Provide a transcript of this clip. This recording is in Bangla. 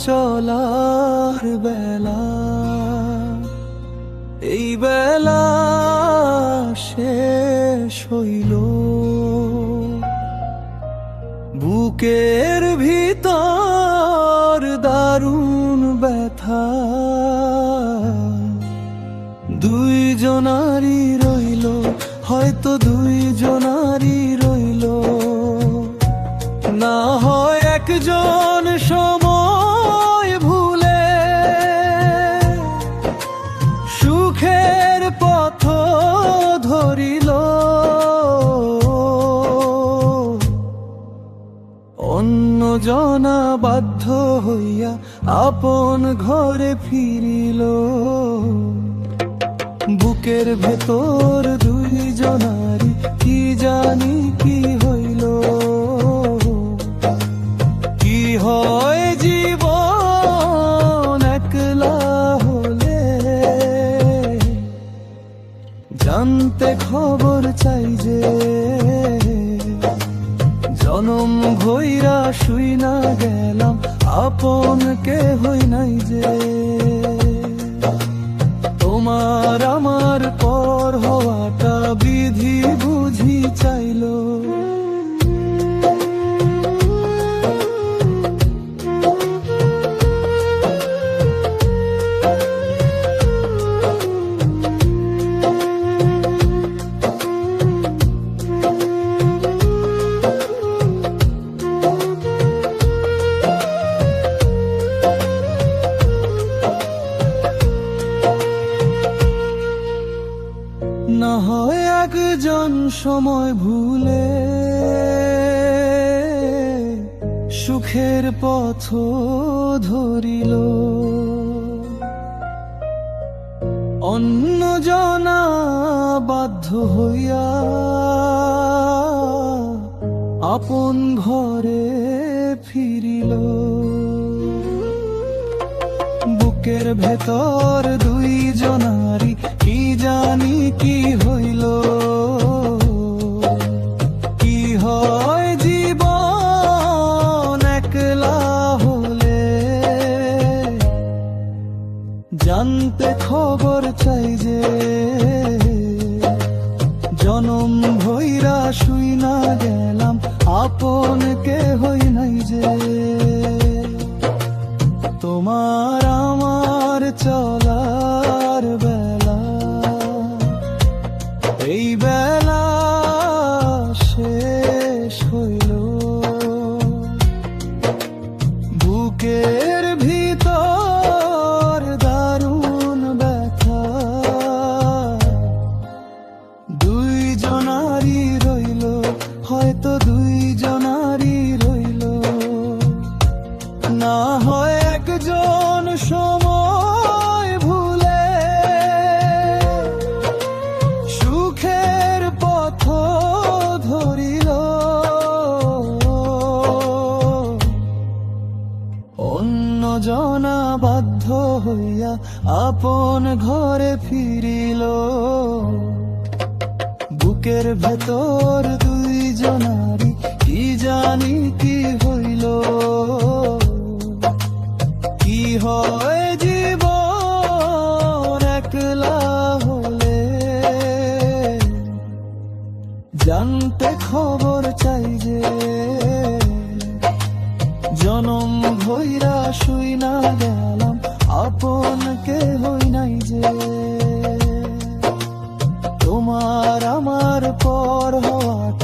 চলার বেলা, এই বেলা শেষ হইল। বুকের ভিতর দারুণ ব্যথা, দুইজনারই রইল, হয়তো দুইজনারই রইল। না হয় একজন সময় ভুলে সুখের পথ ধরিল, অন্য জনা বাধ্য হইয়া আপন ঘরে ফিরিল। বুকের ভেতর দুইজনারই কি জানি কি হইল। কি হয় জীবন একলা হলে, জানতে খবর চাই যে জনম ভইরা শুই না গেলাম, আপন কে হই নাই যে। তোমার আমার পর হওয়াটা বিধি বুঝি চাইল। না হয় একজন সময় ভুলে সুখের পথ ধরিল, অন্য জনা বাধ্য হইয়া আপন ঘরে ফিরিল। বুকের ভেতর দুইজনারই কি জানি কি হইল। কি হয় জীবন একলা হলে, জানতে খবর চাই যে জনম ভইরা শুই না গেলাম, আপন কে হই নাই যে। তোমার আমার চলার বেলা, এই বেলা শেষ হইল। বুকের ভিতর দারুণ ব্যথা, দুইজনারই রইল, হয়তো দুইজনারই রইল। না হয় একজন সময় ভুলে সুখের পথ ধরিল, অন্য জনা বাধ্য হইয়া আপন ঘরে ফিরিল। বুকের ভেতর দুইজনারই কি জানি কি হইল। কি হয় জীবন একলা হলে, জানতে খবর চাই যে জনম ভইরা শুই না গেলাম, আপন কে হই নাই যে। তোমার আমার পর হওয়াটা